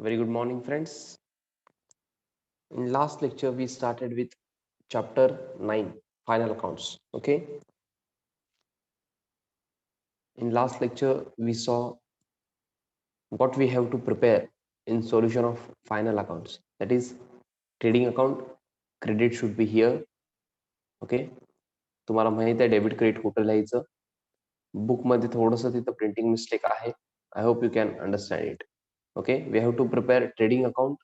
Very good morning, friends. In last lecture, we started with chapter 9, final accounts. Okay. In last lecture, we saw what we have to prepare in solution of final accounts. That is, trading account, credit should be here. Okay. तुम्हाला माहित आहे debit credit कुठं लिहायचं. बुकमध्ये थोडंसं तिथं printing mistake आहे. I hope you can understand it. Okay. We have to prepare trading account.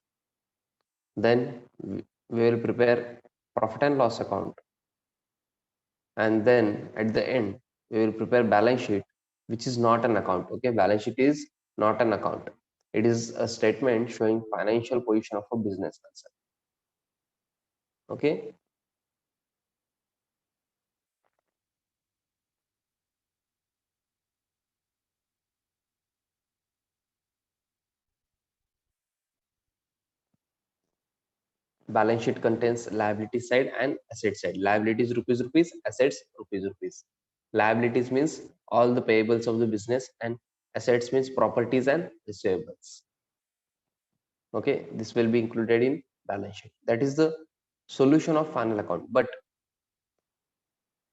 Then we will prepare profit and loss account. And then at the end we will prepare balance sheet, which is not an account. Okay, balance sheet is not an account. It is a statement showing financial position of a business concern. Okay. Balance sheet contains liability side and asset side. Liabilities rupees, assets rupees. Liabilities means all the payables of the business, and assets means properties and receivables. Okay, this will be included in balance sheet. That is the solution of final account. But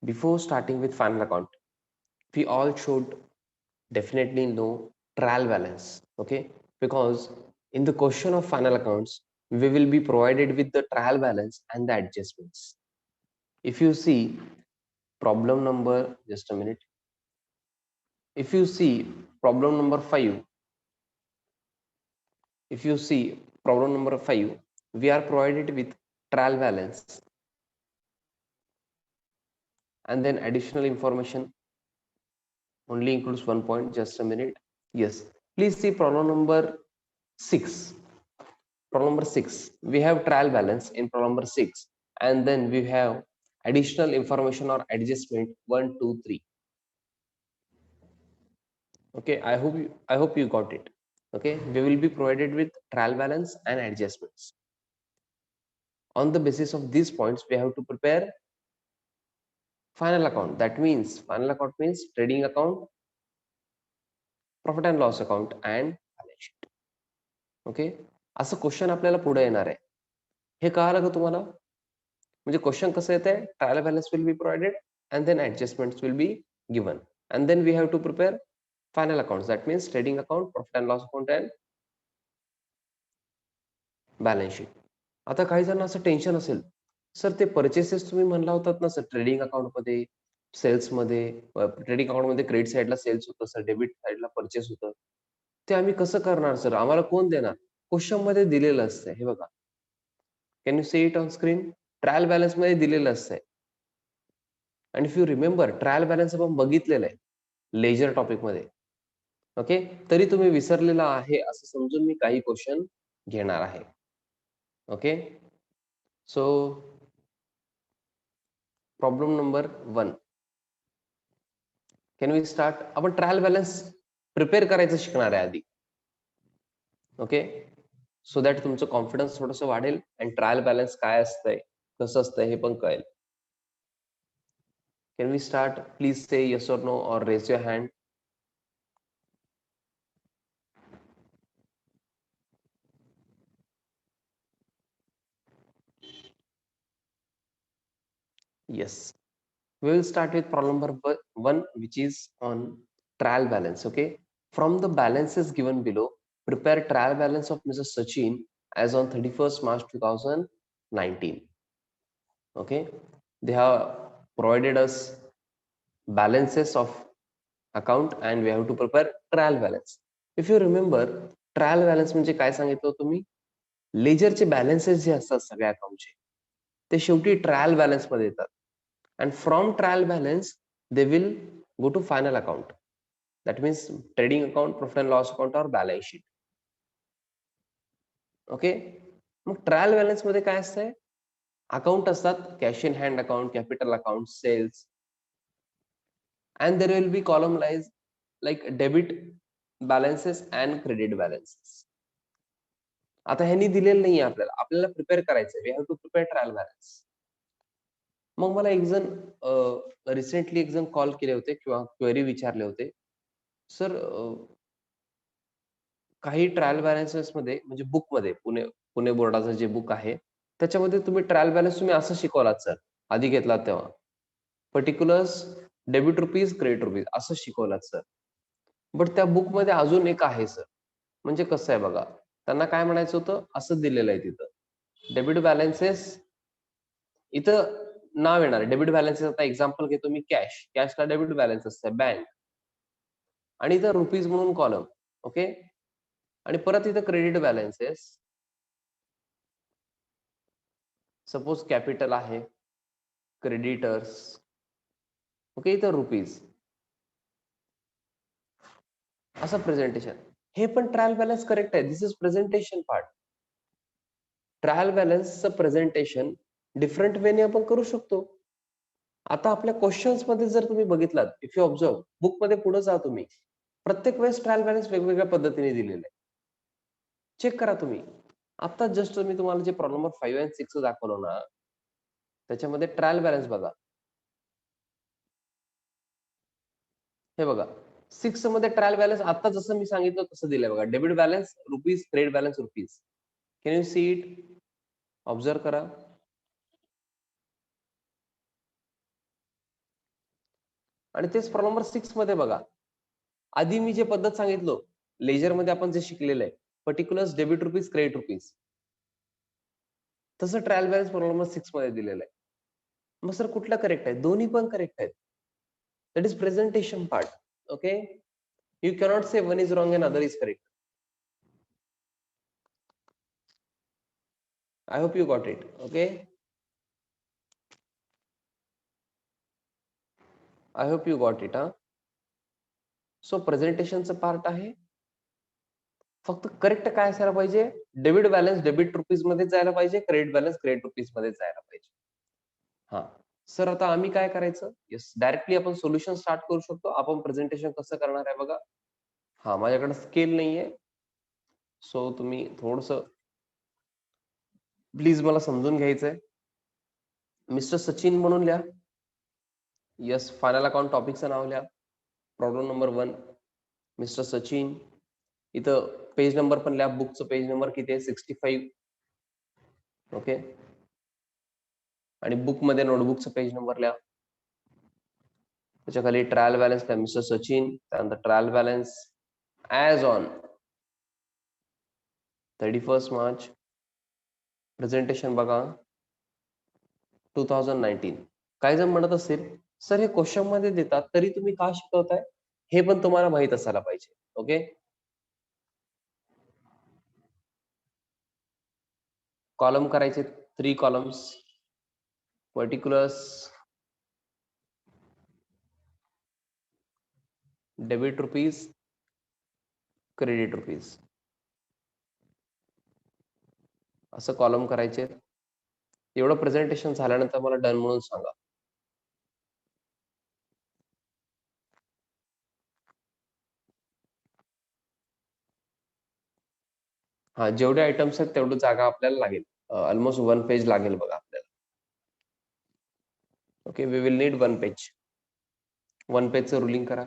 before starting with final account, we all should definitely know trial balance. Okay, because in the question of final accounts, we will be provided with the trial balance and the adjustments. If you see problem number, just a minute. If you see problem number 5, if you see problem number 5, we are provided with trial balance and then additional information only includes 1 point. Just a minute. Yes, please see problem number 6. Problem number 6, we have trial balance in problem number 6, and then we have additional information or adjustment 1, 2, 3. Okay, I hope you got it. Okay, we will be provided with trial balance and adjustments. On the basis of these points, we have to prepare final account. That means final account means trading account, profit and loss account, and balance sheet. Okay, असं question आपल्याला पुढे येणार आहे. हे कळालं का तुम्हाला? म्हणजे क्वेश्चन कसं येत आहे, trial balance will be provided and then adjustments will be given and then we have to prepare final account. That means trading account, profit and loss account and balance sheet. आता काही जण असं tension असेल, sir ते purchases तुम्ही म्हणला होतात ना सर, ट्रेडिंग अकाउंट मध्ये सेल्स मध्ये, ट्रेडिंग अकाउंट मध्ये क्रेडिट साईडला सेल्स होतं सर, डेबिट साईडला परचेस होतं, ते आम्ही कसं करणार सर, आम्हाला कोण देणार? क्वेश्चन मध्ये दिलेलं असतंय, हे बघा. Can you see it on screen? Trial balance मध्ये दिलेलं असतंय. आणि if you remember, trial balance आपण बघितलेलं आहे लेजर टॉपिक मध्ये. ओके, तरी तुम्ही विसरलेला आहे असं समजून मी काही क्वेश्चन घेणार आहे. Okay, so problem number 1, can we start? आपण ट्रायल बॅलन्स प्रिपेअर करायचं शिकणार आहे आधी. ओके, सो दॅट तुमचं कॉन्फिडन्स थोडंसं वाढेल आणि ट्रायल बॅलन्स काय असतंय, कसं असतंय हे पण कळेल. Can we start? Please say yes और नो और raise your hand. Yes, we will start with problem number 1, which is on trial balance. Okay, from the balances given below, prepare trial balance of Mr. Sachin as on 31st March 2019. Okay, they have provided us balances of account and we have to prepare trial balance. If you remember, trial balance म्हणजे काय सांगितलं होतं मी? लेजरचे balances जे असतात सगळ्या अकाउंटचे, ते शेवटी ट्रायल बॅलन्स मध्ये येतात. And from trial balance they will go to final account. That means trading account, profit and loss account or balance sheet. Okay, मग ट्रायल बॅलन्स मध्ये काय असतंय? अकाउंट असतात, cash in hand account, capital account, sales, and there will be column lines like debit balances and credit balances. आता ह्यांनी दिलेलं नाहीये आपल्याला, आपल्याला प्रिपेअर करायचंय. We have to prepare trial balance. मग मला एक जण रिसेंटली एक जण कॉल केले होते किंवा क्वेरी विचारले होते, सर काही ट्रायल बॅलन्सेस मध्ये म्हणजे बुक मध्ये पुणे बोर्डाचं जे बुक आहे त्याच्यामध्ये तुम्ही ट्रायल बॅलन्स तुम्ही असं शिकवलात सर आधी घेतलात तेव्हा particulars debit rupees credit rupees असं शिकवलात सर. बट त्या बुक मध्ये अजून एक आहे सर. म्हणजे कसं आहे बघा त्यांना काय म्हणायचं होतं असं दिलेलं आहे तिथं डेबिट बॅलन्सेस इथं नाव येणार डेबिट बॅलन्सेस. आता एक्झाम्पल घेतो मी कॅशला डेबिट बॅलन्स असतं बँक आणि इथं रुपीज म्हणून कॉलम. ओके आणि परत इथं क्रेडिट बॅलन्सेस सपोज कॅपिटल आहे क्रेडिटर्स. ओके इथं रुपीज असं प्रेझेंटेशन. हे पण ट्रायल बॅलन्स करेक्ट आहे. This is presentation part. Trial बॅलन्सचं प्रेझेंटेशन डिफरंट वेने आपण करू शकतो. आता आपल्या क्वेश्चन्स मध्ये जर तुम्ही बघितलात इफ यू ऑब्झर्व बुक मध्ये पुढे जा तुम्ही प्रत्येक वेळेस ट्रायल बॅलन्स वेगवेगळ्या पद्धतीने दिलेलं आहे. चेक करा तुम्ही. आता जस्ट मी तुम्हाला जे प्रॉब्लेम नंबर 5 आणि 6 दाखवलं ना त्याच्यामध्ये ट्रायल बॅलन्स बघा. हे बघा 6 मध्ये ट्रायल बॅलन्स आता जसं मी सांगितलं तसं दिलंय बघा. Debit balance rupees credit balance rupees. Can you see it? Observe करा. आणि तेच प्रॉब्लेम नंबर 6 मध्ये बघा. आधी मी जे पद्धत सांगितलं लेजर मध्ये आपण जे शिकलेलं आहे particulars debit rupees credit rupees तसं ट्रायल बॅलन्स प्रॉब्लेम नंबर 6 मध्ये दिलेलं आहे. मग सर कुठला करेक्ट आहे? दोन्ही पण करेक्ट आहेत. That is presentation part. Okay you cannot say one is wrong and other is correct. I hope you got it. Okay. I hope you got it. So प्रेझेंटेशनचं पार्ट आहे. फक्त correct काय असायला पाहिजे? डेबिट बॅलन्स डेबिट रुपीज मध्ये जायला पाहिजे, credit balance credit rupees मध्ये जायला पाहिजे. हा सर आता आम्ही काय करायचं? येस डायरेक्टली आपण सोल्युशन स्टार्ट करू शकतो. आपण प्रेझेंटेशन कसं करणार आहे बघा. हा माझ्याकडे स्केल नाहीये सो तुम्ही थोडस प्लीज मला समजून घ्यायचंय. मिस्टर सचिन म्हणून लिहा. येस फायनल अकाउंट टॉपिकचं नाव लिहा. Problem number 1 mister Sachin. इथं पेज नंबर पण लिहा. बुकचं पेज नंबर किती आहे? 65. ओके आणि बुक मध्ये नोटबुकचं पेज नंबर लिहा. त्याच्या खाली ट्रायल बॅलन्स लिहा मिस्टर सचिन. त्यानंतर trial balance as on 31 March. Presentation बघा 2019. काही जण म्हणत असेल सर हे क्वेश्चन मध्ये देतात तरी तुम्ही का शिकवताय? हे पण तुम्हाला माहित असायला पाहिजे. ओके कॉलम करायचे 3 columns. Particulars debit rupees credit rupees असं कॉलम करायचे. एवढं प्रेझेंटेशन झाल्यानंतर मला डन म्हणून सांगा. हा जेवढे आयटम्स आहेत तेवढं जागा आपल्याला लागेल. ऑलमोस्ट 1 पेज लागेल बघा आपल्याला. Okay we will need 1 page. 1 पेजचं रुलिंग करा.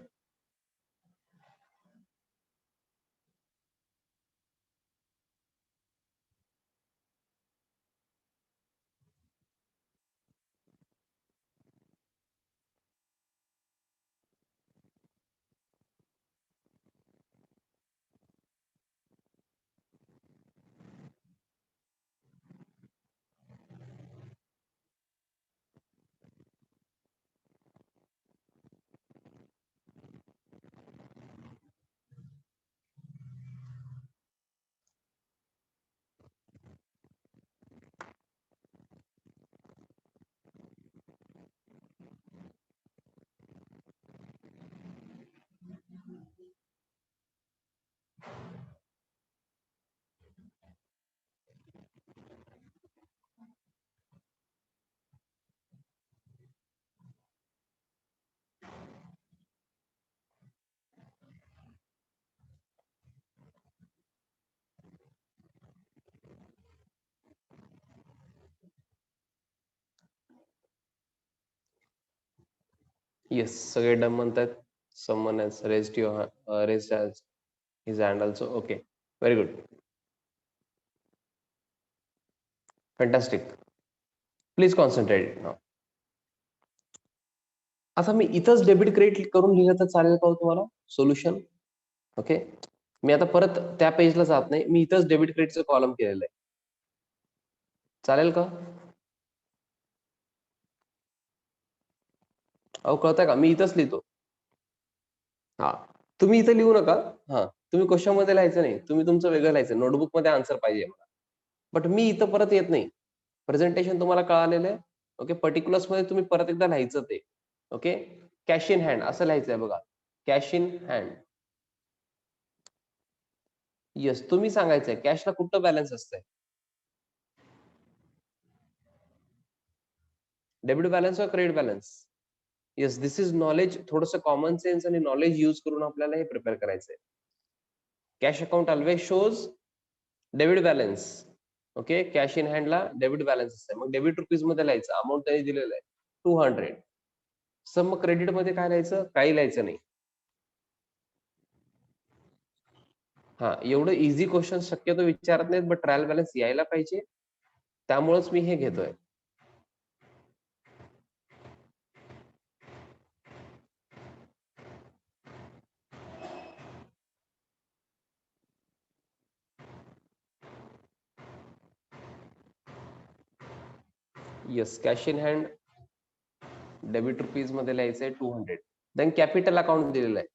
येस सगळे डन म्हणतात. Someone has raised your raised has his hand also. Okay very good, fantastic. Please concentrate now. आता मी इथंच डेबिट क्रेडिट करून लिहिलं तर चालेल का हो तुम्हाला सोल्युशन? ओके, मी आता परत त्या पेजला जात नाही, मी इथंच डेबिट क्रेडिटचं कॉलम केलेलं आहे, चालेल का? अहो कळतंय का, मी इथंच लिहितो. हा, तुम्ही इथं लिहू नका. हा, तुम्ही क्वेश्चन मध्ये लिहायचं नाही, तुम्ही तुमचं वेगळं लिहायचं, नोटबुक मध्ये आन्सर पाहिजे मला. बट मी इथं परत येत नाही. प्रेझेंटेशन तुम्हाला कळालेलं आहे. ओके, पर्टिक्युलर्स मध्ये तुम्ही परत एकदा लिहायचं ते. ओके, कॅश इन हँड असं लिहायचंय बघा, कॅश इन हँड. येस, तुम्ही सांगायचंय कॅशला कुठलं बॅलन्स असतंय, debit balance or credit balance? Yes, this is knowledge. थोडंसं कॉमन सेन्स आणि नॉलेज यूज करून आपल्याला हे प्रिपेअर करायचंय. Cash account always shows debit balance. Okay, cash in हँडला डेबिट बॅलन्स असते. मग डेबिट रुपीज मध्ये लिहायचं, अमाऊंट त्यांनी दिलेलं आहे 200. सर मग क्रेडिट मध्ये काय लिहायचं? काही लिहायचं नाही. हा, एवढं इझी क्वेश्चन शक्यतो विचारत नाहीत, बट ट्रायल बॅलन्स यायला पाहिजे, त्यामुळेच मी हे घेतोय. Yes, cash in hand debit rupees मध्ये लिहायचंय 200. देन कॅपिटल अकाउंट दिलेलं आहे,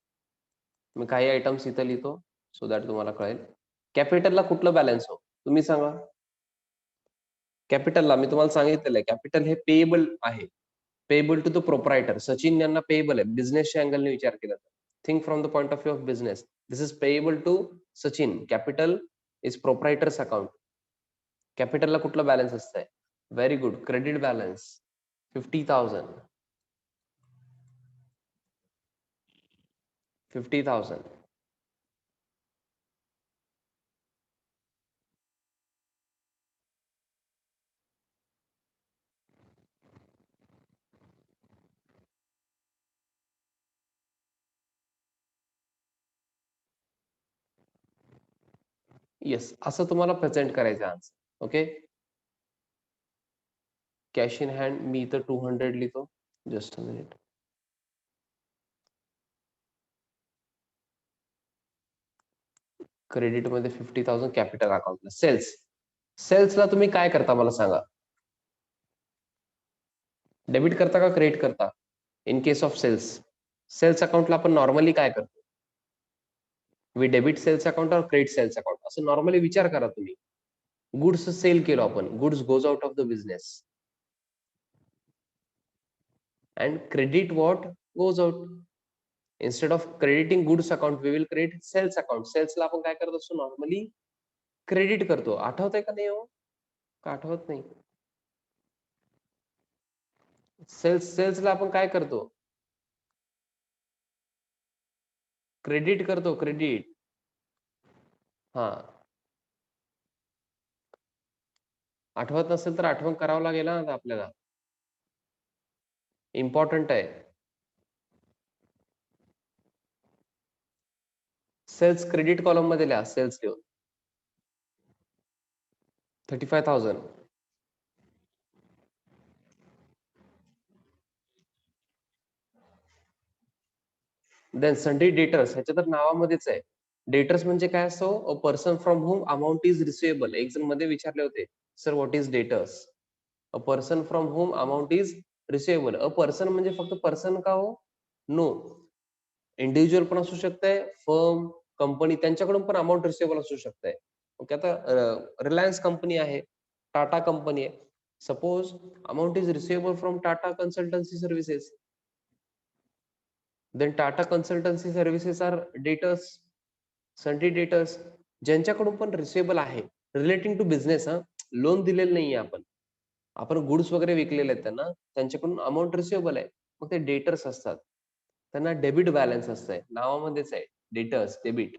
मी काही आयटम्स इथं लिहितो सो दॅट तुम्हाला कळेल. कॅपिटलला कुठलं बॅलन्स हो, तुम्ही सांगा. कॅपिटलला मी तुम्हाला सांगितलेलं आहे, कॅपिटल हे पेएबल आहे, payable to the proprietor. Sachin यांना पेएबल आहे, बिझनेसच्या अँगलने विचार केला तर. Think from the point of view of business, this is payable to Sachin. Capital is proprietor's account. कॅपिटलला कुठलं बॅलन्स असतंय? Very good, credit balance 50,000. 50,000. Yes, असं तुम्हाला प्रेझेंट करायचं answer. Okay, cash in hand मी इथं 200 लिहितो, जस्ट अ मिनिट. क्रेडिट मध्ये 50,000 कॅपिटल अकाउंटला. सेल्स, सेल्सला तुम्ही काय करता मला सांगा, डेबिट करता का क्रेडिट करता? In case of sales, sales अकाउंटला आपण नॉर्मली काय करतो? वी डेबिट सेल्स अकाउंट और क्रेडिट सेल्स अकाउंट, असं नॉर्मली विचार करा तुम्ही. गुड्स सेल केलो आपण, goods goes out of the business, and credit what goes out. Instead of crediting goods account we will credit sales account. सेल्सला आपण काय करत असतो नॉर्मली? क्रेडिट करतो. आठवतंय का नाही हो, का आठवत नाही? सेल्सला आपण काय करतो? क्रेडिट करतो, क्रेडिट. हा, आठवत नसेल तर आठवण करावं लागेल ना आपल्याला, इम्पॉर्टंट आहे. सेल्स क्रेडिट कॉलम मध्ये लिहा, सेल्स लिहून 35,000. देन सन्ड्री डेटर्स, ह्याच्या तर नावामध्येच आहे. डेटर्स म्हणजे काय असतो? A person from home amount is receivable. एक जण मध्ये विचारले होते, sir what is debtors? A person from home amount is receivable. A person म्हणजे फक्त पर्सन का हो? नो, इंडिव्हिज्युअल पण असू शकतंय, फर्म, कंपनी, त्यांच्याकडून पण अमाऊंट रिसिवेबल असू शकतंय. ओके, आता रिलायन्स कंपनी आहे, टाटा कंपनी आहे. Suppose amount is receivable from Tata Consultancy Services, then Tata Consultancy Services are debtors, sundry debtors. ज्यांच्याकडून पण रिसिवेबल आहे, रिलेटिंग टू बिझनेस. हा, लोन दिलेलं नाहीये आपण, आपण गुड्स वगैरे विकलेले आहेत त्यांना, त्यांच्याकडून अमाऊंट रिसिवेबल आहे, मग ते डेटर्स असतात. त्यांना डेबिट बॅलन्स असतंय, नावामध्येच आहे डेटर्स, डेबिट.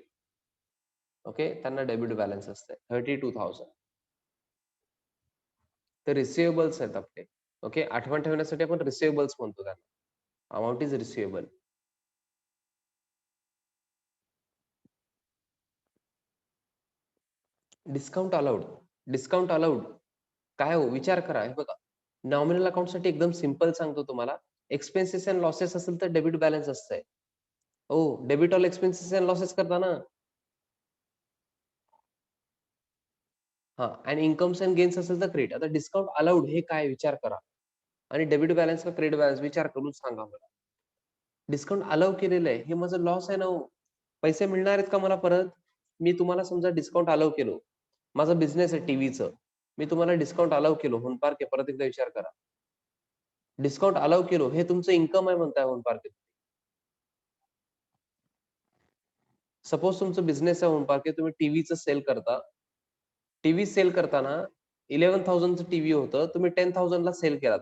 ओके, त्यांना डेबिट बॅलन्स असतंय 32,000. ते रिसिवेबल्स आहेत आपले. ओके, आठवण ठेवण्यासाठी आपण रिसिवेबल्स म्हणतो त्यांना. Amount is receivable. Discount allowed काय हो विचार करा. हे बघा, नॉमिनल अकाउंटसाठी एकदम सिंपल सांगतो तुम्हाला. एक्सपेन्सेस अँड लॉसेस असेल तर डेबिट बॅलन्स असतंय. हो, debit all expenses and losses करता ना. हां, आणि इन्कम्स अँड गेन्स असेल तर क्रेडिट. आता डिस्काउंट अलाउड हे काय विचार करा. आणि डेबिट बॅलन्स का क्रेडिट बॅलन्स विचार करून सांगा मला. डिस्काउंट अलाउ केलेलं आहे. हे माझं लॉस आहे ना हो. पैसे मिळणार आहेत का मला परत? मी तुम्हाला समजा डिस्काउंट अलाउ केलं. माझा बिझनेस आहे टीव्हीचं. मी तुम्हाला डिस्काउंट अलाउ केलं. होनपार्क आहे. परत एकदा विचार करा. डिस्काउंट अलाउ केलं. हे तुमचं इन्कम आहे म्हणताय होनपार्क. सपोज तुमचं बिझनेस आहे होनपार्क तुम्ही टीव्हीचं सेल करता. टीव्ही सेल करताना 11,000 चं टीव्ही होतं. तुम्ही 10,000 ला सेल केलात.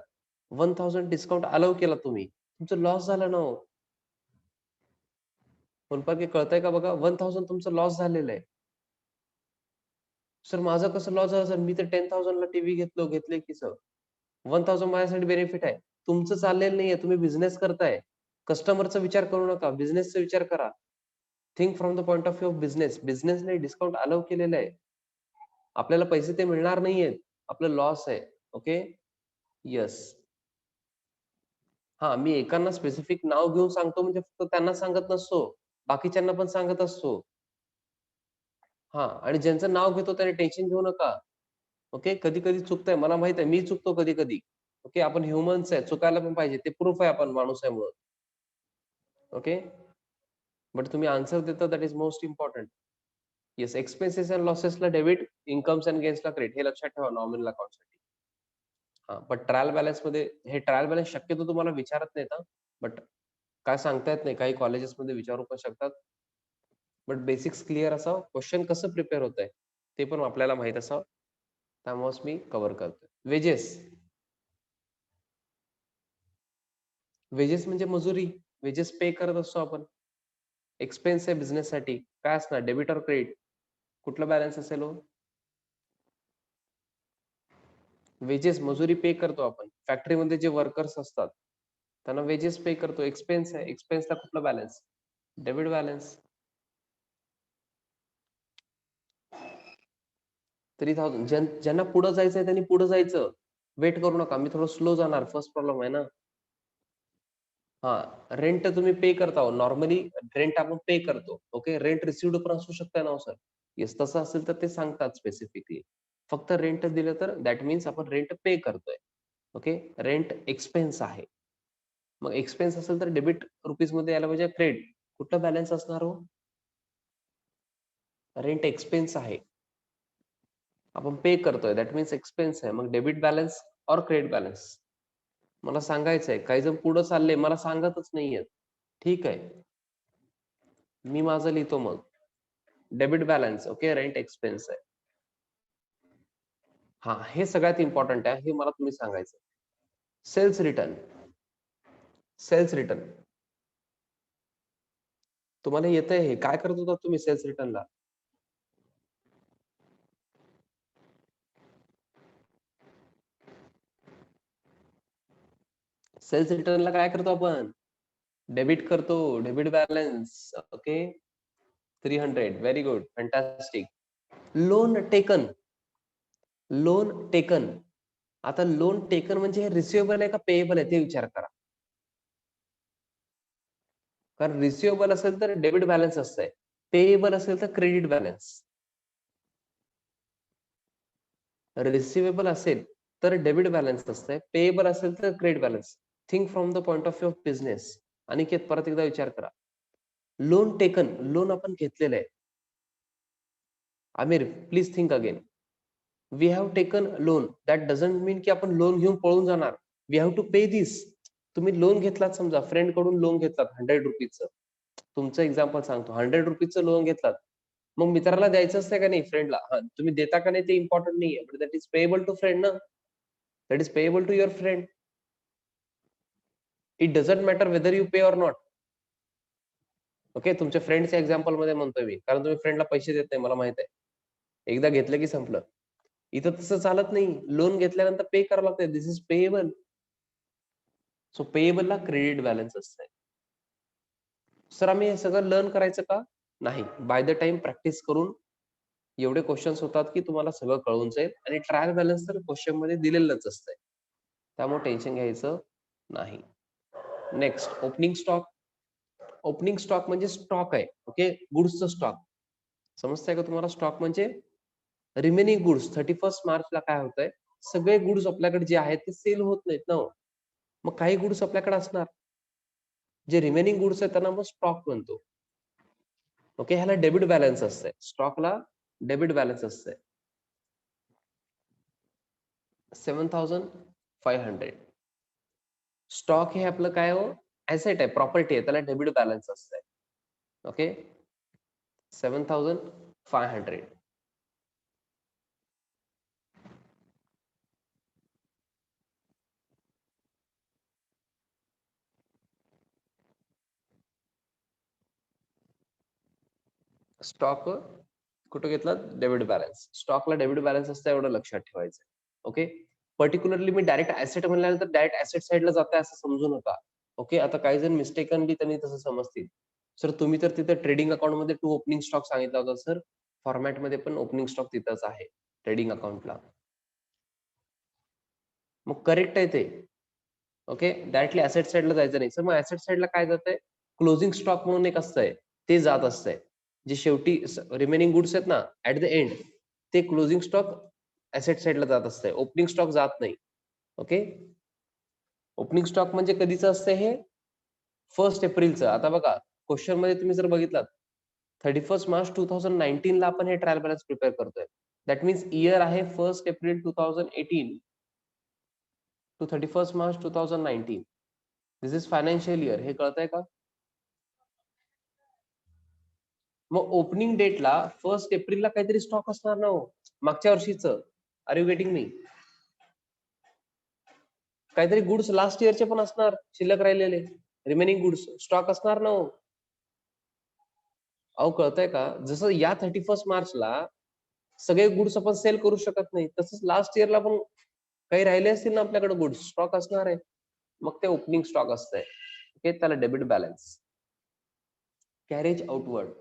1,000 डिस्काउंट अलाउ केला तुम्ही. तुमचं लॉस झालं ना हो. होनपार्क कळतंय का बघा? 1,000 तुमचं लॉस झालेलं आहे. सर माझं कसं लॉस झालं सर? मी तर 10,000 ला टीव्ही घेतले की सर. 1,000 माझ्यासाठी बेनिफिट आहे. तुमचं चाललेलं नाहीये. तुम्ही बिझनेस करताय. कस्टमरचा विचार करू नका. बिझनेसचा विचार करा. Think from the point of view of business. बिझनेसने डिस्काउंट अलाउ केलेलं आहे. आपल्याला पैसे ते मिळणार नाहीयेत. आपलं लॉस आहे. ओके? येस. हां, मी एकांना स्पेसिफिक नाव घेऊन सांगतो म्हणजे फक्त त्यांना सांगत नसतो. बाकीच्यांना पण सांगत असतो. हां, आणि ज्यांचं नाव घेतो त्याने टेन्शन घेऊ नका. ओके. कधी-कधी चुकतंय. मला माहीत आहे. मी चुकतो कधी-कधी. ओके. आपण ह्युमन्स आहे. चुकायला पण पाहिजे. ते प्रूफ आहे आपण माणूस आहे म्हणून. ओके. बट तुम्ही आन्सर देता that is most important. Yes, expenses and लॉसेसला डेबिट, इन्कम्स एंड गेन्सला क्रेडिट हे लक्षात ठेवा नॉमिनल अकाउंटसाठी. हां, पण ट्रायल बॅलन्समध्ये हे ट्रायल बॅलन्स शक्यतो तुम्हाला विचारत नाहीत हां. बट काय सांगता येत नाही. काही कॉलेजेसमध्ये विचारू पण शकतात. बट बेसिक्स क्लिअर असावं. क्वेशन कसं प्रिपेअर होतंय ते पण आपल्याला माहीत असावं. त्यामुळेच मी कव्हर करतोय. वेजेस. वेजेस म्हणजे मजुरी. वेजेस पे करत असतो आपण. एक्सपेन्स आहे बिझनेससाठी. काय असणार डेबिट ऑर क्रेडिट? कुठला बॅलन्स असेल हो? वेजेस मजुरी पे करतो आपण. फॅक्टरीमध्ये जे वर्कर्स असतात, त्यांना वेजेस पे करतो. एक्सपेन्स आहे. एक्सपेन्सला कुठला बॅलन्स? Debit balance. 3,000 ज्यांना पुढे जायचंय त्यांनी पुढे जायचं. वेट करू नका. मी थोडं स्लो जाणार. फर्स्ट प्रॉब्लेम आहे ना. हां, रेंट तुम्ही पे करता हो. नॉर्मली रेंट आपण पे करतो. ओके. रेंट रिसिव्हड पण असू शकतं ना हो सर. येस, तसं असेल तर ते सांगतात स्पेसिफिकली. फक्त रेंट दिलं तर दॅट मीन्स आपण रेंट पे करतोय. ओके. रेंट एक्सपेन्स आहे. मग एक्सपेन्स असेल तर डेबिट रुपीजमध्ये यायला पाहिजे क्रेडिट. कुठला बॅलन्स असणार हो? रेंट एक्सपेन्स आहे. आपण पे करतोय दॅट मीन्स एक्सपेन्स आहे. मग डेबिट बॅलन्स और क्रेडिट बॅलन्स? मला सांगायचंय. काही जण पुढे चालले मला सांगतच नाहीयेत. ठीक आहे. मी माझं लिहितो मग. Debit balance okay. Rent expense आहे. हां, हे सगळ्यात इम्पोर्टंट आहे. हे मला तुम्ही सांगायचं. Sales return. Sales return. तुम्हाला येतंय हे. काय करत होता तुम्ही सेल्स रिटर्नला? सेल्स रिटर्नला काय करतो आपण? डेबिट करतो. Debit balance. Okay. 300 very good. Fantastic. Loan taken. Loan taken. आता लोन टेकन म्हणजे हे रिसिव्हेबल आहे का पेएबल आहे ते विचार करा. कारण रिसिव्हेबल असेल तर डेबिट बॅलन्स असतंय. पेएबल असेल तर क्रेडिट बॅलन्स. रिसिव्हेबल असेल तर डेबिट बॅलन्स असतंय. पेएबल असेल तर credit balance. Think from the point of view of business. Aniket परत एकदा विचार करा. लोन टेकन, लोन आपण घेतलेलं आहे. Aamir please think again. We have taken loan. That doesn't mean की आपण लोन घेऊन पळून जाणार. We have to pay this. तुम्ही लोन घेतलात समजा फ्रेंड कडून लोन घेतलात ₹100 तुमचं एक्झाम्पल सांगतो. ₹100 लोन घेतलात. मग मित्राला द्यायचं असतं का नाही फ्रेंडला? हां, तुम्ही देता का नाही ते इम्पोर्टंट नाहीये. But that is payable to friend ना. That is payable to your friend. It doesn't matter whether you pay or not. Okay. तुमच्या फ्रेंडच्या एक्झाम्पलमध्ये म्हणतोय मी. कारण तुम्ही फ्रेंडला पैसे देत नाही मला माहित आहे. एकदा घेतलं की संपलं. इथं तसं चालत नाही. लोन घेतल्यानंतर पे करावं लागतंय. This is payable. सो पेएबलला क्रेडिट बॅलन्स असतंय. सर आम्ही हे सगळं लर्न करायचं का? नाही. बाय द टाईम प्रॅक्टिस करून एवढे क्वेश्चन्स होतात की तुम्हाला सगळं कळून जाईल आणि ट्रायल बॅलन्स तर क्वेश्चन मध्ये दिलेलंच असतंय, त्यामुळे टेन्शन घ्यायचं नाही. Next opening stock. Opening stock म्हणजे स्टॉक आहे, ओके, गुड्सचं स्टॉक. समजतंय का तुम्हाला? स्टॉक म्हणजे रिमेनिंग गुड्स. 31 मार्चला काय होतंय, सगळे गुड्स आपल्याकडे जे आहेत ते सेल होत नाहीत ना. मग काही गुड्स आपल्याकडे असणार, जे रिमेनिंग गुड्स आहेत त्यांना मग स्टॉक म्हणतो. ओके, ह्याला डेबिट बॅलन्स असतंय, स्टॉकला डेबिट बॅलन्स असतंय 7,500. स्टॉक हे आपलं काय हो, ऍसेट आहे, प्रॉपर्टी आहे, त्याला डेबिट बॅलन्स असतंय. ओके, 7,500. स्टॉक कुठं घेतला? Debit balance. स्टॉकला डेबिट बॅलन्स असतं, एवढं लक्षात ठेवायचं. ओके, पर्टिक्युलरली मी डायरेक्ट ऍसेट म्हणल्यानंतर डायरेक्ट ऍसेट साईडला जाते असं समजू नका. ओके, आता काही जण मिस्टेकनली त्यांनी तसं समजतील. सर तुम्ही तर तिथं ट्रेडिंग अकाउंट मध्ये टू ओपनिंग स्टॉक सांगितला होता. सर फॉर्मॅटमध्ये पण ओपनिंग स्टॉक तिथंच आहे ट्रेडिंग अकाउंटला. मग करेक्ट आहे ते. ओके, डायरेक्टली ऍसेट साईडला जायचं नाही. सर मग ऍसेट साईडला काय जातंय? क्लोजिंग स्टॉक म्हणून एक असतंय, ते जात असतंय. जे शेवटी रिमेनिंग गुड्स आहेत ना, ऍट द एंड ते क्लोजिंग स्टॉक ऍसेट साईडला जात असतंय, ओपनिंग स्टॉक जात नाही. ओके, ओपनिंग स्टॉक म्हणजे कधीचं असतंय हे? 1 एप्रिलचं. आता बघा क्वेश्चन मध्ये तुम्ही जर बघितलात 31 मार्च 2019 ला आपण हे ट्रायल बॅलन्स प्रिपेअर करतोय. दॅट मीन्स इयर आहे 1 April 2018 to 31 March 2019. This is financial year. हे कळतंय का? मग ओपनिंग डेटला 1 एप्रिलला काहीतरी स्टॉक असणार ना हो, मागच्या वर्षीचं. Are you getting me? काहीतरी गुड्स लास्ट इयरचे पण असणार, शिल्लक राहिलेले रिमेनिंग गुड्स स्टॉक असणार ना हो. अहो कळतंय का? जसं या 31 मार्चला सगळे गुड्स आपण सेल करू शकत नाही, तसंच लास्ट इयरला पण काही राहिले असतील ना आपल्याकडे गुड्स, स्टॉक असणार आहे. मग ते ओपनिंग स्टॉक असतंय. ओके, त्याला debit balance. Carriage outward.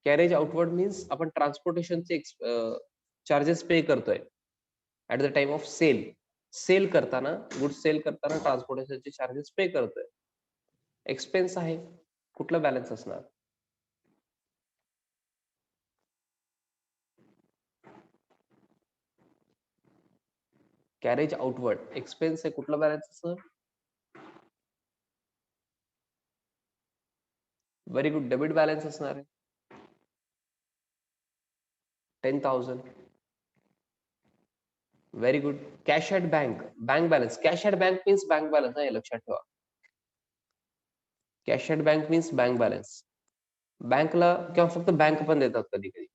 Carriage outward means आपण ट्रान्सपोर्टेशनचे चार्जेस पे करतोय at the time of sale. Sale करताना, गुड्स सेल करताना ट्रान्सपोर्टेशनचे चार्जेस पे करतोय. एक्सपेन्स आहे, कुठला बॅलन्स असणार? कॅरेज आउटवर्ड एक्सपेन्स आहे, कुठला बॅलन्स असणार? व्हेरी गुड, डेबिट बॅलन्स असणार आहे 10,000. Very good. Cash at bank, bank balance. Cash at bank means bank balance आहे, लक्षात ठेवा. Cash at bank means bank balance. बँकला किंवा फक्त बँक पण देतात कधी कधी.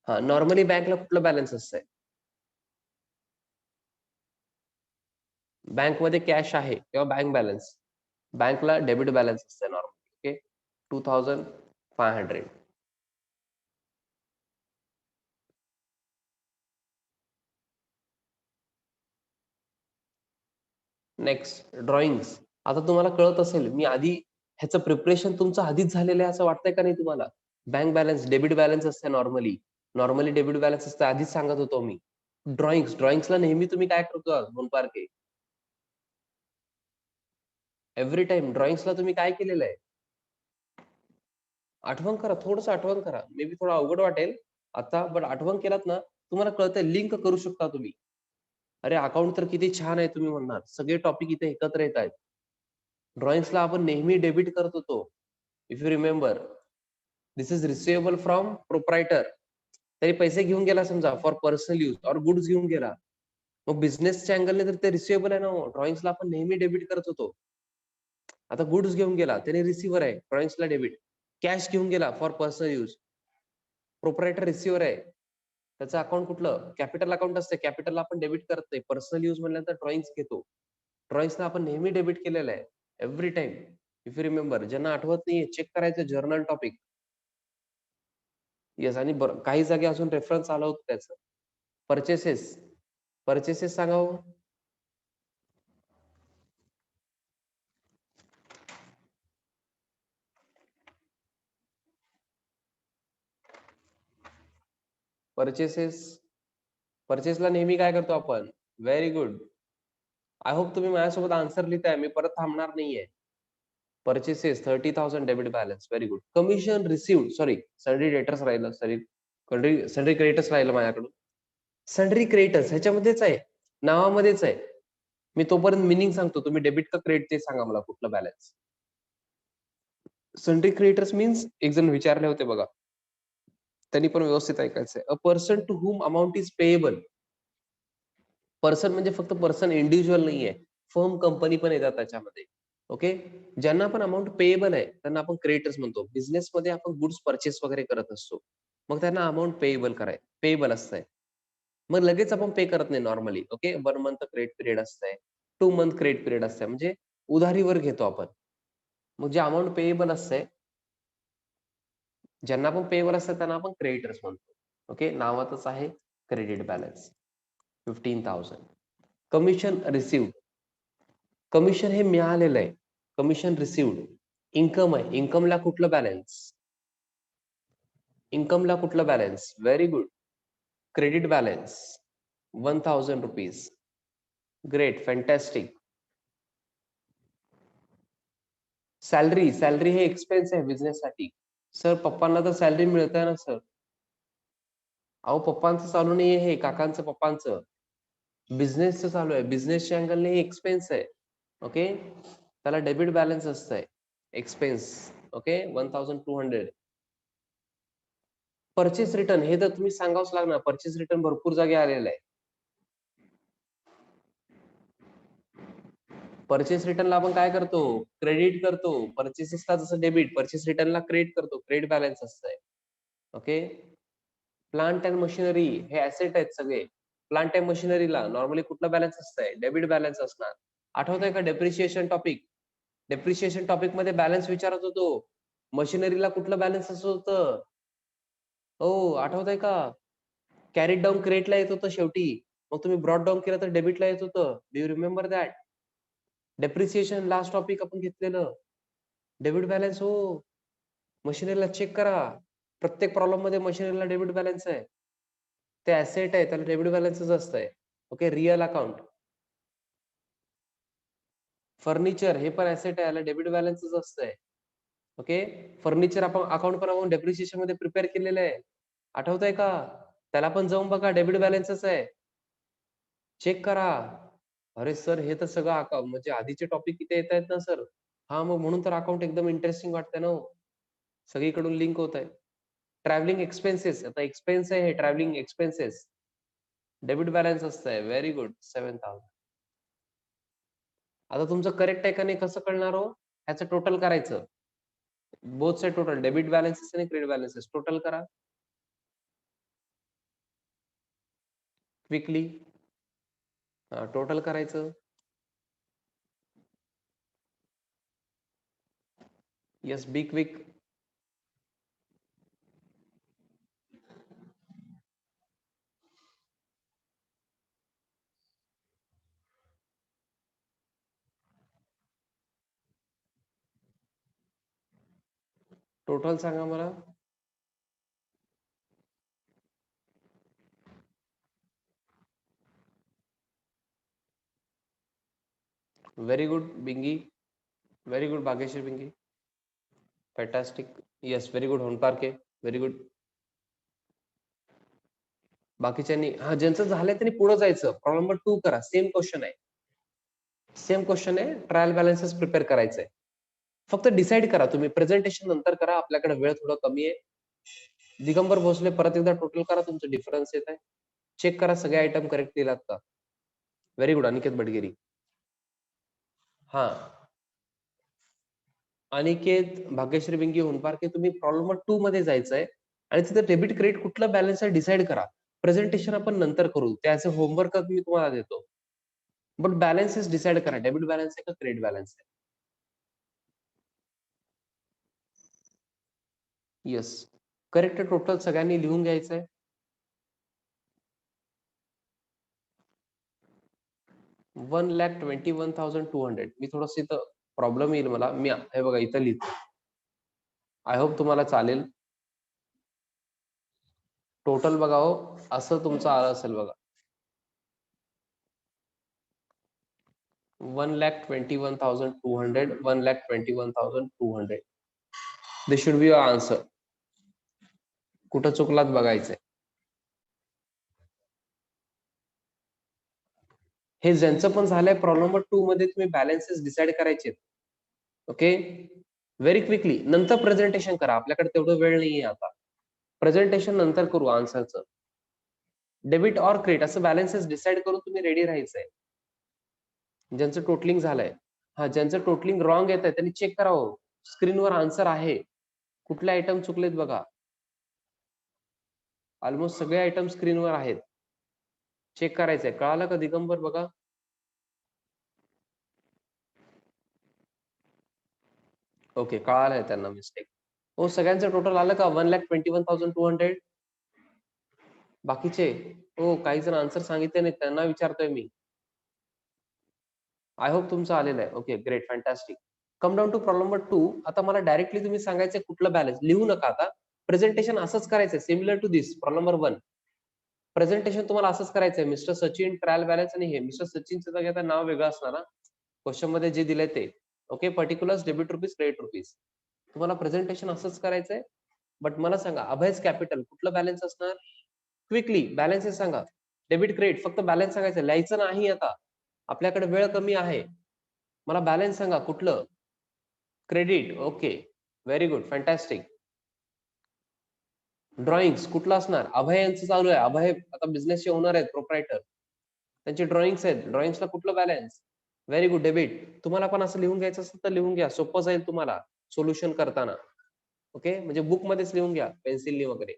हा, नॉर्मली बँकला कुठलं बॅलन्स असतंय? बँकमध्ये कॅश आहे किंवा बँक बॅलन्स, बँकला डेबिट बॅलन्स असतंय नॉर्मली. ओके, 2,500. Next drawings. आता तुम्हाला कळत असेल, मी आधी ह्याचं प्रिपरेशन तुमचं आधीच झालेलं आहे असं वाटतंय का नाही तुम्हाला? बँक बॅलन्स, डेबिट बॅलन्स असते नॉर्मली, नॉर्मली डेबिट बॅलन्स असतं, आधीच सांगत होतो मी. ड्रॉइंग्स, ड्रॉइंग्सला नेहमी तुम्ही काय करतो गुणपारखे? एव्हरी टाइम ड्रॉइंग्सला तुम्ही काय केलेलं आहे? आठवण करा, थोडंसं आठवण करा. मे बी थोडं अवघड वाटेल आता, बट आठवण केलात ना, तुम्हाला कळतंय, लिंक करू शकता तुम्ही. अरे अकाउंट तर किती छान आहे तुम्ही म्हणणार, सगळे टॉपिक इथे एकत्र येत आहेत. ड्रॉइंग्सला आपण नेहमी डेबिट करत होतो. If you remember, this is receivable from proprietor. तरी पैसे घेऊन गेला समजा फॉर पर्सनल यूज और गुड्स घेऊन गेला, मग बिझनेसच्या अँगलने तर ते रिसिवेबल आहे ना. ड्रॉइंग्सला आपण नेहमी डेबिट करत होतो. आता गुड्स घेऊन गेला, त्याने रिसिव्हर आहे, ड्रॉइंग्सला डेबिट. कॅश घेऊन गेला for personal use, proprietor receiver आहे, त्याचं अकाउंट कुठलं? कॅपिटल अकाउंट असते, कॅपिटलला आपण डेबिट करत नाही. पर्सनल यूज म्हणल्यानंतर ड्रॉइंग्स घेतो. ड्रॉइंग्सला आपण नेहमी डेबिट केलेलं आहे, every time. If you remember, ज्यांना आठवत नाहीये चेक करायचं जर्नल टॉपिक. येस, आणि काही जागी अजून रेफरन्स आलं होतं त्याचं. परचेसेस, परचेसेस सांगा हो. परचेसला नेहमी काय करतो आपण? Very good. आय होप तुम्ही माझ्यासोबत आन्सर लिहिताय. मी परत थांबणार नाहीये. Purchases 30,000 debit balance. Very good. Commission received, sorry sundry debtors राहिलं, सन्ड्री क्रेडिटर्स राहिलं माझ्याकडून. सन्ड्री क्रेडिटर्स ह्याच्यामध्येच आहे, नावामध्येच आहे. मी तोपर्यंत मिनिंग सांगतो, तुम्ही डेबिट का क्रेडिट ते सांगा मला कुठलं बॅलन्स. सन्ड्री क्रेडिटर्स मीन्स, एक जण विचारले होते बघा, त्यांनी पण व्यवस्थित ऐकायचंय. A person to whom amount is payable. Person म्हणजे फक्त पर्सन इंडिव्हिज्युअल नाहीये, फर्म कंपनी पण येतात त्याच्यामध्ये. ओके, ज्यांना पण अमाऊंट पेएबल आहे त्यांना आपण क्रेडिटर्स म्हणतो. बिझनेसमध्ये आपण गुड्स परचेस वगैरे करत असतो, मग त्यांना अमाऊंट पेएबल असतंय. मग लगेच आपण पे करत नाही normally. Okay, 1 month credit period असतंय, 2 मंथ क्रेडिट पिरियड असतंय, म्हणजे उधारीवर घेतो आपण. मग जे अमाऊंट पेएबल असतंय, ज्यांना पण पेएबल असतं त्यांना आपण क्रेडिटर्स म्हणतो. ओके, नावातच आहे credit balance. 15,000. Commission received, commission हे मिळालेलं आहे. कमिशन रिसिव्ड, इन्कम आहे. इन्कमला कुठलं बॅलन्स? इन्कमला कुठलं balance? Very good. Credit balance 1,000 rupees. Great, fantastic. Salary, salary हे एक्सपेन्स आहे बिझनेससाठी. सर पप्पांना तर सॅलरी मिळत आहे ना सर. अहो पप्पांचं चालू नाहीये, हे काकांचं पप्पांचं बिझनेसचं चालू आहे. बिझनेसच्या अँगलने हे एक्सपेन्स आहे. ओके, त्याला डेबिट बॅलन्स असतंय, एक्सपेन्स. ओके, 1,200. परचेस रिटर्न हे तर तुम्ही सांगावंच लागणार. परचेस रिटर्न भरपूर जागी आलेलं आहे. परचेस रिटर्नला आपण काय करतो? क्रेडिट करतो. परचेसेसला जसं डेबिट, परचेस रिटर्नला क्रेडिट करतो. क्रेडिट बॅलन्स असतंय. ओके, प्लांट अँड मशिनरी हे ऍसेट आहेत सगळे. प्लांट अँड मशिनरीला नॉर्मली कुठला बॅलन्स असतंय? डेबिट बॅलन्स असणार. आठवतंय का डेप्रिशिएशन टॉपिक? डेप्रिशिएशन टॉपिक मध्ये बॅलन्स विचारत होतो. मशिनरीला कुठलं बॅलन्स असं होतं? हो, आठवतंय का? कॅरीड डाऊन क्रेडिटला येत होतं शेवटी. मग तुम्ही ब्रॉड डाऊन केलं तर डेबिटला येत होतं. Do you remember that? Depreciation last topic आपण घेतलेलं. डेबिट बॅलन्स हो. मशिनरीला चेक करा. प्रत्येक प्रॉब्लेम मध्ये मशिनरीला डेबिट बॅलन्स आहे. ते ऍसेट आहे, त्याला डेबिट बॅलन्सच असतंय. Okay, real account. फर्निचर हे पण ऍसेट आहे, याला डेबिट बॅलन्सच असतंय. ओके, फर्निचर आपण अकाउंट पण आपण डेप्रिसिएशन मध्ये प्रिपेअर केलेलं आहे. आठवतंय का? त्याला पण जाऊन बघा, डेबिट बॅलन्सच आहे. चेक करा. अरे सर, हे तर सगळं म्हणजे आधीचे टॉपिक इथे येत आहेत ना सर. हा, मग म्हणून तर अकाउंट एकदम इंटरेस्टिंग वाटतंय ना हो. सगळीकडून लिंक होत आहे. ट्रॅव्हलिंग एक्सपेन्सेस, आता एक्सपेन्स आहे हे ट्रॅव्हलिंग एक्सपेन्सेस. डेबिट बॅलन्स असतंय. Very good, 7,000. आता तुमचं करेक्ट आहे का नाही कसं कळणार हो? ह्याचं टोटल करायचं. Both side total, debit balances आणि क्रेडिट बॅलन्सेस टोटल करा क्विकली. टोटल करायचं. Yes, be quick. टोटल सांगा मला. Very good Bingi, very good Bhagyashree Bingi, fantastic. Yes, very good Honparke, very good. बाकीच्यांनी, हा ज्यांचं झालंय त्यांनी पुढे जायचं. प्रॉब्लेम नंबर 2 करा. सेम क्वेश्चन आहे, सेम क्वेश्चन आहे. ट्रायल बॅलन्सेस प्रिपेअर करायचंय. फक्त डिसाईड करा तुम्ही. प्रेझेंटेशन नंतर करा, आपल्याकडे वेळ थोडा कमी आहे. दिगंबर भोसले परत एकदा टोटल करा, तुमचं डिफरन्स येत आहे. चेक करा सगळे आयटम करेक्ट दिलात का. Very good Aniket Badgeri. हा, अनिकेत, भाग्यश्री बिंगी, होनपार्के, तुम्ही प्रॉब्लेम नंबर 2 मध्ये जायचंय आणि तिथे डेबिट क्रेडिट कुठलं बॅलन्स आहे डिसाईड करा. प्रेझेंटेशन आपण नंतर करू, त्याचे होमवर्क मी तुम्हाला देतो. बट बॅलन्सेस डिसाईड करा, डेबिट बॅलन्स आहे का क्रेडिट बॅलन्स आहे. येस, करेक्ट टोटल सगळ्यांनी लिहून घ्यायचंय. 1,21,200. मी थोडस इथं प्रॉब्लेम येईल मला. मी हे बघा इथं लिहितो. आय होप तुम्हाला चालेल. टोटल बघा हो, असं तुमचं आलं असेल बघा, 1,21,200, 1,21,200. दिस शुड बी युअर आन्सर. कुठं चुकलात बघायचंय. हे ज्यांचं पण झालंय प्रॉब्लेम नंबर 2 मध्ये तुम्ही बॅलन्सेस डिसाइड करायचे. Okay, very quickly. नंतर प्रेझेंटेशन करा, आपल्याकडे तेवढं वेळ नाहीये आता. प्रेझेंटेशन नंतर करू आन्सरचं. डेबिट ऑर क्रेडिट असं बॅलन्सेस डिसाइड करून तुम्ही रेडी राहायचंय. ज्यांचं टोटलिंग झालंय, हा ज्यांचं टोटलिंग रॉंग येत आहे त्यांनी चेक करावं, स्क्रीनवर आन्सर आहे. कुठले आयटम चुकलेत बघा. ऑलमोस्ट सगळे आयटम स्क्रीनवर आहेत, चेक करायचंय. कळालं का दिगंबर? बघा, ओके, कळालंय त्यांना मिस्टेक. हो, सगळ्यांचं टोटल आलं का 1,21,200? बाकीचे हो, काही जण आन्सर सांगितले नाही, त्यांना विचारतोय मी. आय होप तुमचं आलेलं आहे. Okay, great, fantastic. Come down to problem number 2. आता मला डायरेक्टली तुम्ही सांगायचं कुठलं बॅलन्स लिहू नका. आता प्रेझेंटेशन असंच करायचंय, similar to this problem number 1. Presentation तुम्हाला असंच करायचंय, मिस्टर सचिन ट्रायल बॅलन्स, आणि हे मिस्टर सचिनचं जागी आता नाव वेगळं असणार ना क्वेश्चन मध्ये जे दिलंय ते. Okay, particulars, debit rupees, credit rupees. तुम्हाला प्रेझेंटेशन असंच करायचंय. बट मला सांगा, अभयस कॅपिटल कुठलं बॅलन्स असणार? क्विकली बॅलन्सेस सांगा. डेबिट क्रेडिट फक्त बॅलन्स सांगायचं, लिहायचं नाही. आता आपल्याकडे वेळ कमी आहे. मला बॅलन्स सांगा कुठलं? Credit. Okay, very good, fantastic. Drawings कुठलं असणार? अभय यांचं चालू आहे. अभय आता बिझनेसचे ओनर आहेत, प्रोप्रायटर. त्यांचे ड्रॉइंग्स आहेत. ड्रॉइंग्सला कुठलं बॅलन्स? Very good, debit. तुम्हाला पण असं लिहून घ्यायचं असेल तर लिहून घ्या, सोपं जाईल तुम्हाला सोल्युशन करताना. ओके, म्हणजे बुक मध्येच लिहून घ्या पेन्सिलनी वगैरे.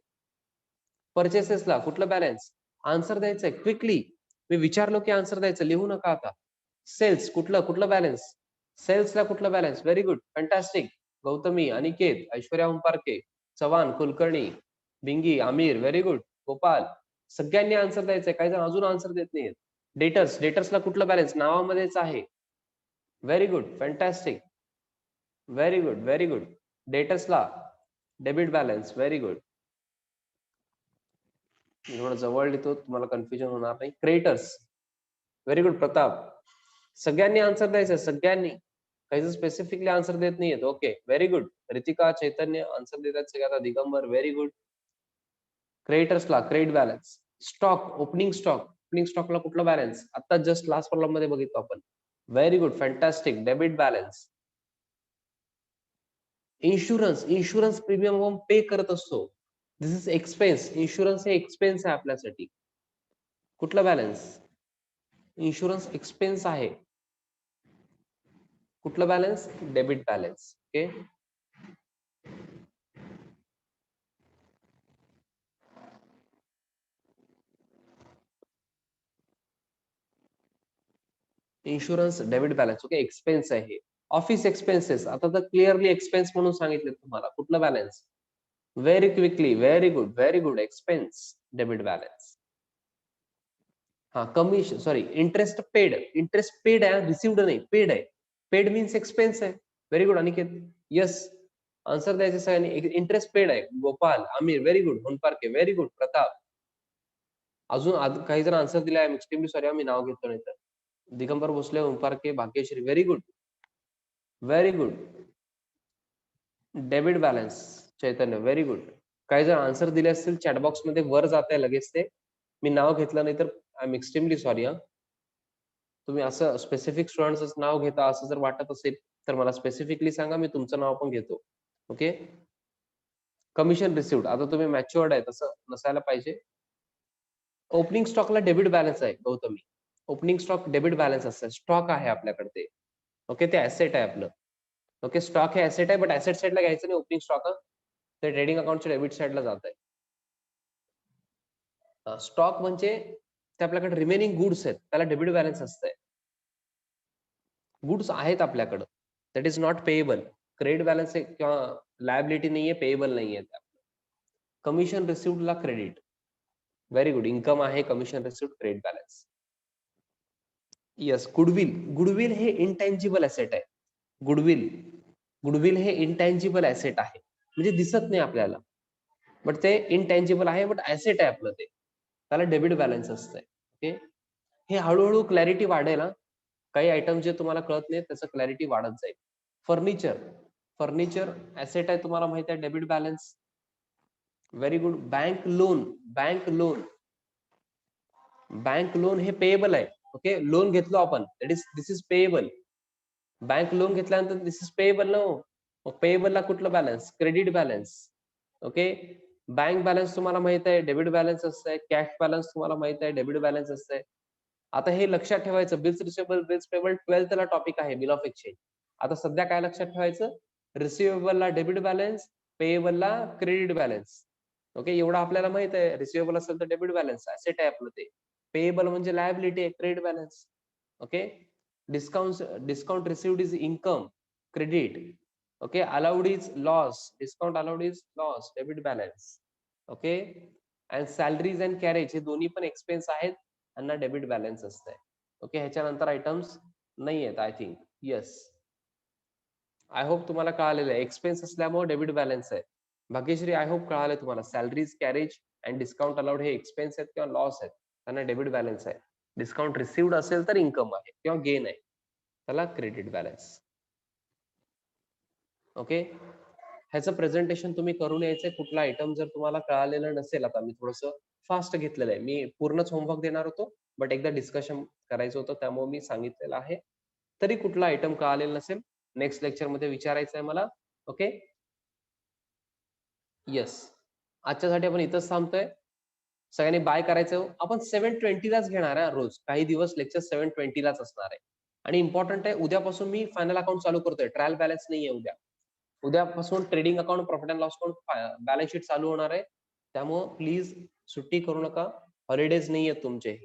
परचेसेसला कुठलं बॅलन्स? आन्सर द्यायचंय क्विकली. मी विचारलो की आन्सर द्यायचं, लिहू नका आता. सेल्स कुठलं बॅलन्स? सेल्सला कुठलं balance? Very good, fantastic. Gautami, Aniket, Aishwarya Umparke, Chavan, Kulkarni, Bingi, Aamir, very good. Gopal, सगळ्यांनी आन्सर द्यायचंय. काही जण अजून आन्सर देत नाहीयेत. डेटर्सला कुठलं बॅलन्स? नावामध्येच आहे. Very good, fantastic. Very good, very good. डेटर्सला डेबिट बॅलन्स. Very good. थोडं जवळ लिहितो, तुम्हाला कन्फ्युजन होणार नाही. क्रेडिटर्स. Very good, Pratap. सगळ्यांनी आन्सर द्यायचं, सगळ्यांनी. काही स्पेसिफिकली आन्सर देत नाहीयेत. Okay, very good. Ritika, Chaitanya answer देतात सगळ्यात. Digambar, very good. क्रेडिटर्सला क्रेडिट बॅलन्स. स्टॉक, ओपनिंग स्टॉकला कुठला बॅलन्स? आता जस्ट लास्ट प्रॉब्लेम मध्ये बघितलं आपण. Very good, fantastic. Debit balance. Insurance premium आपण पे करत असतो. This is expense. इन्शुरन्स हे एक्सपेन्स आहे आपल्यासाठी. कुठला बॅलन्स? इन्शुरन्स एक्सपेन्स आहे. कुठलं balance? Debit balance. Okay, insurance debit balance. Okay, expense आहे. ऑफिस एक्सपेन्सेस आता तर क्लिअरली एक्सपेन्स म्हणून सांगितले तुम्हाला. कुठलं balance? Very quickly, very good, very good. Expense, debit balance. हा, commission, sorry, interest paid. Interest paid आहे, रिसिव्ड नाही, पेड आहे. पेड मीन्स एक्सपेन्स आहे. Very good, Aniket. Yes, answer द्यायचे सगळ्यांनी. इंटरेस्ट पेड आहे. Gopal, Aamir, very good. Honparke, very good. Pratap, अजून काही जण आन्सर दिले आहे. एक्स्ट्रीमली सॉरी, आम्ही नाव घेतो नाही तर. Digambar Bhosale, Omparke, Bhagyashree, very good, very good. Debit balance, Chaitanya, very good. काही जण आन्सर दिले असतील चॅटबॉक्स मध्ये, वर जात आहे लगेच ते. मी नाव घेतलं नाही तर आय एम एक्स्ट्रीमली सॉरी. तुम्ही असं स्पेसिफिक स्टुडंट्सच नाव घेता असं जर वाटत असेल तर मला स्पेसिफिकली सांगा, मी तुमचं नाव पण घेतो. Okay, commission received. आता तुम्ही मॅच्युअर्ड आहे, तसं नसायला पाहिजे. ओपनिंग स्टॉकला डेबिट बॅलन्स आहे Gautami. Opening stock debit balance असतं. स्टॉक आहे आपल्याकडे ते. ओके, ते ऍसेट आहे आपलं. ओके, स्टॉक हे ऍसेट आहे, बट ऍसेट साईडला घ्यायचं नाही. ओपनिंग स्टॉक ते ट्रेडिंग अकाउंटच्या डेबिट साईडला जात आहे. स्टॉक म्हणजे ते आपल्याकडे रिमेनिंग गुड्स आहेत, त्याला डेबिट बॅलन्स असतंय. गुड्स आहेत आपल्याकडं, that is not payable. Credit balance आहे किंवा लायबिलिटी नाहीये, पेएबल नाहीये. कमिशन रिसिव्डला क्रेडिट. Very good. इन्कम आहे, commission received, credit balance. Yes, goodwill हे इनटँजिबल ऍसेट आहे. गुडविल हे इनटँजिबल ऍसेट आहे, म्हणजे दिसत नाही आपल्याला. बट ते इनटँजिबल आहे, बट ऍसेट आहे आपलं ते, त्याला डेबिट बॅलन्स असतंय. ओके, हे हळूहळू क्लॅरिटी वाढेल हा. काही आयटम जे तुम्हाला कळत नाही त्याचं क्लॅरिटी वाढत जाईल. फर्निचर, फर्निचर ऍसेट आहे, तुम्हाला माहित आहे, debit balance. Very good. Bank loan, bank loan, bank loan हे पेएबल आहे. ओके, लोन घेतलो आपण, that is this is payable. Bank loan घेतल्यानंतर दिस इज पेएबल ना. मग पेएबलला कुठलं balance? Credit balance. Okay, bank balance तुम्हाला माहित आहे डेबिट बॅलन्स असतंय, कॅश बॅलन्स तुम्हाला माहित आहे डेबिट बॅलन्स असतंय. आता हे लक्षात ठेवायचं, bills receivable, bills payable 12th ला टॉपिक आहे बिल ऑफ एक्सचेंज. आता सध्या काय लक्षात ठेवायचं? रिसिवेबलला डेबिट बॅलन्स, पेएबलला क्रेडिट बॅलन्स. ओके, एवढं आपल्याला माहित आहे. रिसिवेबल असेल तर डेबिट बॅलन्स ऍसेट आहे आपलं ते. पेएबल म्हणजे लायबिलिटी आहे, credit balance. Okay, discount received is income, credit. Okay, allowed is loss, discount allowed is loss, debit balance. Okay, and salaries and carriage हे दोन्ही पण एक्सपेन्स आहेत, त्यांना डेबिट बॅलन्स असतंय. ओके, ह्याच्यानंतर आयटम्स नाही आहेत I think. Yes, I hope तुम्हाला कळालेलं आहे. एक्सपेन्स असल्यामुळे डेबिट बॅलन्स आहे. भाग्यश्री, आय होप कळालंय तुम्हाला. Salaries, carriage and discount allowed हे एक्सपेन्स आहेत किंवा लॉस आहेत, त्यांना डेबिट बॅलन्स आहे. डिस्काउंट रिसिव्ड असेल तर इन्कम आहे किंवा गेन आहे, त्याला क्रेडिट बॅलन्स. ओके, ह्याचं प्रेझेंटेशन तुम्ही करून यायचंय. कुठला आयटम जर तुम्हाला कळालेलं नसेल, आता मी थोडंसं फास्ट घेतलेलं आहे, मी पूर्णच होमवर्क देणार होतो, बट एकदा डिस्कशन करायचं होतं त्यामुळे मी सांगितलेलं आहे. तरी कुठला आयटम कळालेला नसेल, नेक्स्ट लेक्चर मध्ये विचारायचं आहे मला. ओके, येस, आजच्यासाठी आपण इथंच थांबतोय. सगळ्यांनी बाय करायचं. आपण 7:20 लाच घेणार आहे रोज, काही दिवस लेक्चर 7:20 लाच असणार आहे. आणि इम्पॉर्टंट आहे, उद्यापासून मी फायनल अकाउंट चालू करतोय, ट्रायल बॅलन्स नाही आहे उद्या. उद्यापासून trading account, profit and loss account, balance sheet चालू होणार आहे. त्यामुळं प्लीज सुट्टी करू नका, हॉलिडेज नाही आहेत तुमचे.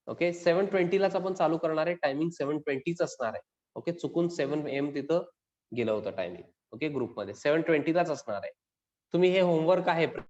ओके, 7:20 लाच आपण चालू करणार आहे. टायमिंग 7:20च असणार आहे. ओके, चुकून 7 AM तिथं गेलं होतं टायमिंग. ओके, ग्रुपमध्ये 7:20 लाच असणार आहे. तुम्ही हे होमवर्क आहे